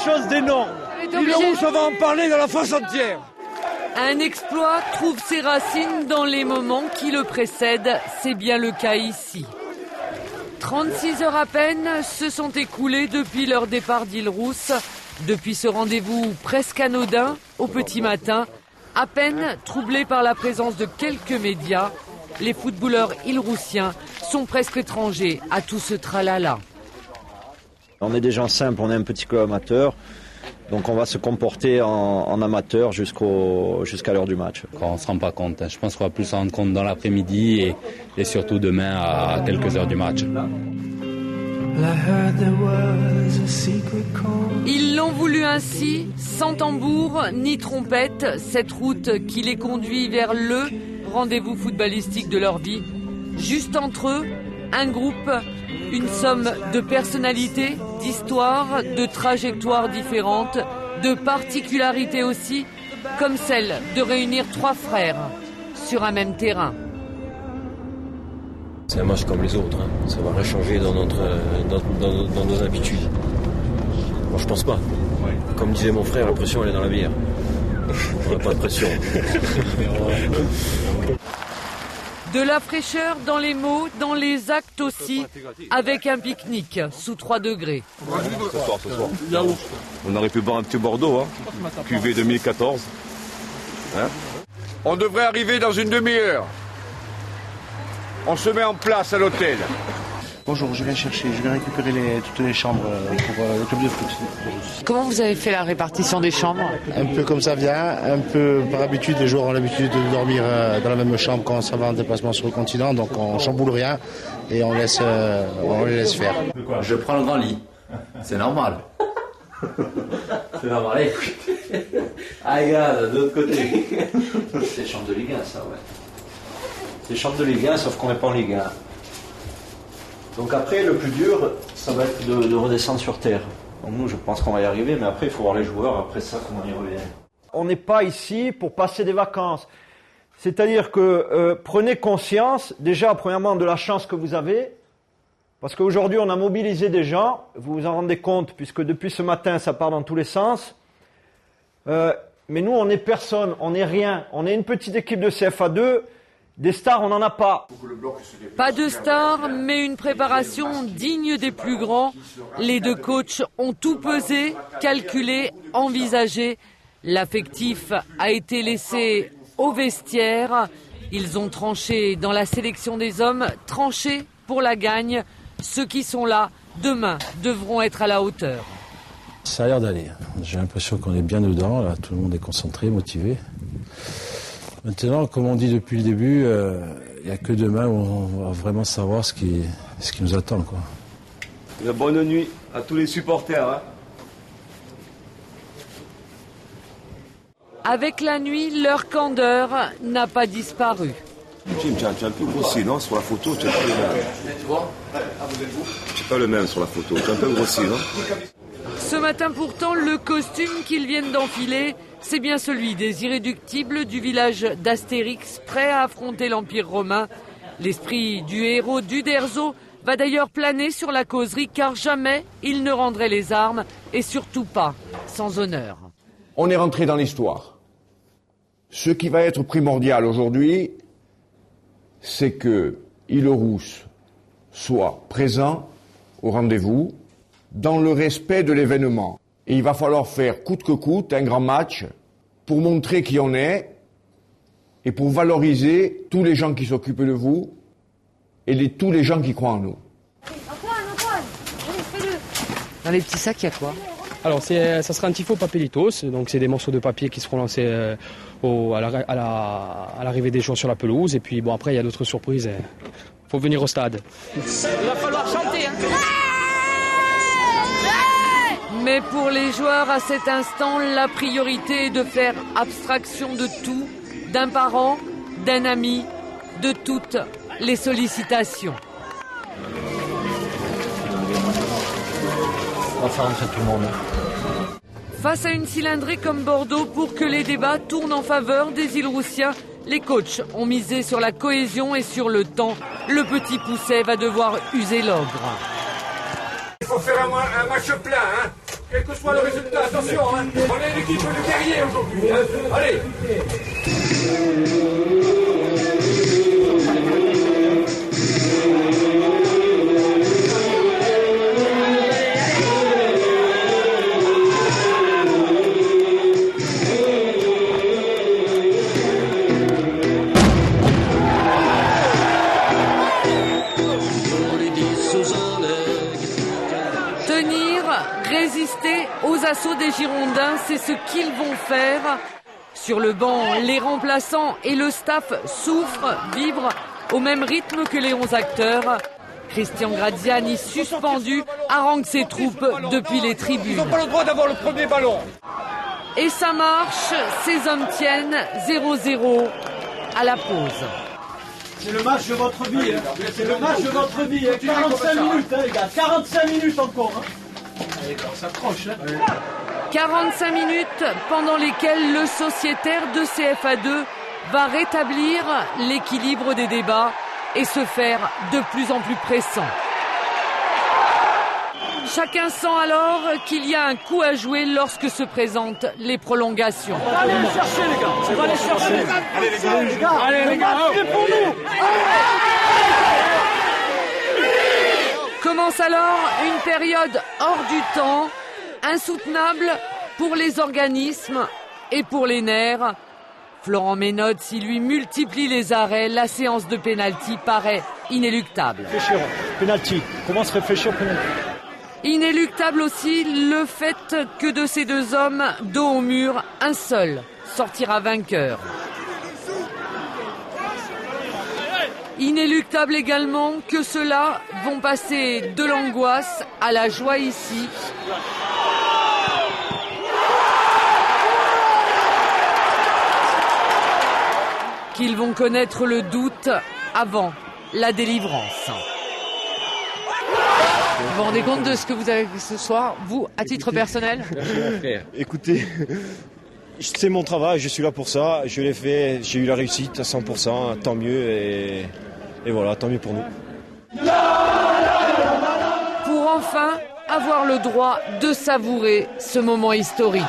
chose d'énorme. Île-aux-Rousse, on va en parler dans la France entière. Un exploit trouve ses racines dans les moments qui le précèdent. C'est bien le cas ici. 36 heures à peine se sont écoulées depuis leur départ d'Île-Rousse. Depuis ce rendez-vous presque anodin, au petit matin, à peine troublés par la présence de quelques médias, les footballeurs île-roussiens sont presque étrangers à tout ce tralala. On est des gens simples, on est un petit club amateur, donc on va se comporter en amateur jusqu'à l'heure du match. On ne se rend pas compte, je pense qu'on va plus s'en rendre compte dans l'après-midi et surtout demain à quelques heures du match. Ils l'ont voulu ainsi, sans tambour ni trompette, cette route qui les conduit vers le rendez-vous footballistique de leur vie. Juste entre eux, un groupe, une somme de personnalités, d'histoires, de trajectoires différentes, de particularités aussi, comme celle de réunir 3 frères sur un même terrain. C'est un match comme les autres, hein. Ça va rien changer dans nos habitudes. Moi je pense pas. Comme disait mon frère, la pression elle est dans la bière. On n'a pas de pression. De la fraîcheur dans les mots, dans les actes aussi, avec un pique-nique sous 3 degrés. Ce soir. On aurait pu boire un petit Bordeaux, hein. Cuvée 2014. Hein. On devrait arriver dans une demi-heure. On se met en place à l'hôtel. Bonjour, je viens récupérer toutes les chambres pour le club de foot. Comment vous avez fait la répartition des chambres? Un peu comme ça vient, un peu par habitude, les joueurs ont l'habitude de dormir dans la même chambre quand ça va en déplacement sur le continent, donc on chamboule rien et on les laisse faire. Je prends le grand lit, c'est normal. C'est normal, ah regarde, de l'autre côté. C'est les chambres de Ligue 1 ça, ouais. C'est les chambres de Ligue 1 sauf qu'on n'est pas en Ligue 1. Donc après, le plus dur, ça va être de redescendre sur terre. Donc nous, je pense qu'on va y arriver, mais après, il faut voir les joueurs, après ça, comment on y revient. On n'est pas ici pour passer des vacances. C'est-à-dire que prenez conscience, déjà, premièrement, de la chance que vous avez, parce qu'aujourd'hui, on a mobilisé des gens, vous vous en rendez compte, puisque depuis ce matin, ça part dans tous les sens. Mais nous, on n'est personne, on n'est rien. On est une petite équipe de CFA2. Des stars, on n'en a pas. Pas de stars, mais une préparation digne des plus grands. Les 2 coachs ont tout pesé, calculé, envisagé. L'affectif a été laissé au vestiaire. Ils ont tranché dans la sélection des hommes, tranché pour la gagne. Ceux qui sont là, demain, devront être à la hauteur. Ça a l'air d'aller. J'ai l'impression qu'on est bien dedans. Là, tout le monde est concentré, motivé. Maintenant, comme on dit depuis le début, il n'y a que demain où on va vraiment savoir ce qui nous attend, quoi. Une bonne nuit à tous les supporters. Hein. Avec la nuit, leur candeur n'a pas disparu. Jim, tu es un peu grossi, non? Sur la photo, tu es pas le même sur la photo. Tu es un peu grossi, non? Ce matin pourtant, le costume qu'ils viennent d'enfiler, c'est bien celui des irréductibles du village d'Astérix, prêts à affronter l'Empire romain. L'esprit du héros d'Uderzo va d'ailleurs planer sur la causerie, car jamais il ne rendrait les armes, et surtout pas sans honneur. On est rentré dans l'histoire. Ce qui va être primordial aujourd'hui, c'est que Île-aux-Rousse soit présent au rendez-vous, dans le respect de l'événement. Et il va falloir faire coûte que coûte un grand match pour montrer qui on est et pour valoriser tous les gens qui s'occupent de vous et tous les gens qui croient en nous. Antoine, allez, fais-le. Dans les petits sacs, il y a quoi? Alors, ça sera un tifo papelitos, donc c'est des morceaux de papier qui seront lancés à l'arrivée des joueurs sur la pelouse. Et puis, bon, après, il y a d'autres surprises. Faut venir au stade. Il va falloir chanter, hein. Mais pour les joueurs, à cet instant, la priorité est de faire abstraction de tout, d'un parent, d'un ami, de toutes les sollicitations. On va faire rentrer tout le monde. Face à une cylindrée comme Bordeaux, pour que les débats tournent en faveur des Île-Roussiens, les coachs ont misé sur la cohésion et sur le temps. Le petit Pousset va devoir user l'ogre. Il faut faire un match plein, hein. quel que soit le résultat, attention, hein, on est l'équipe de guerriers aujourd'hui. Hein. Allez. Résister aux assauts des Girondins, c'est ce qu'ils vont faire. Sur le banc, les remplaçants et le staff souffrent, vibrent au même rythme que les 11 acteurs. Christian Graziani, suspendu, harangue ses troupes depuis les tribunes. Ils n'ont pas le droit d'avoir le premier ballon. Et ça marche, ces hommes tiennent 0-0 à la pause. C'est le match de votre vie, hein. C'est le match de votre vie, hein. 45 minutes, hein, les gars, 45 minutes encore. Hein. Allez, on s'accroche. Hein. 45 minutes pendant lesquelles le sociétaire de CFA2 va rétablir l'équilibre des débats et se faire de plus en plus pressant. Chacun sent alors qu'il y a un coup à jouer lorsque se présentent les prolongations. On va aller les chercher, les gars. On va aller chercher. Allez, les gars. Allez, les gars. C'est pour nous. Commence alors une période hors du temps, insoutenable pour les organismes et pour les nerfs. Florent Ménode, s'il lui multiplie les arrêts, la séance de pénalty paraît inéluctable. Réfléchir, pénalty. Comment se réfléchir au pénalty? Inéluctable aussi le fait que de ces deux hommes, dos au mur, un seul sortira vainqueur. Inéluctable également que ceux-là vont passer de l'angoisse à la joie ici. Qu'ils vont connaître le doute avant la délivrance. Vous vous rendez compte de ce que vous avez vu ce soir, vous, à titre personnel? Écoutez, c'est mon travail, je suis là pour ça, je l'ai fait, j'ai eu la réussite à 100%, tant mieux et voilà, tant mieux pour nous. Pour enfin avoir le droit de savourer ce moment historique.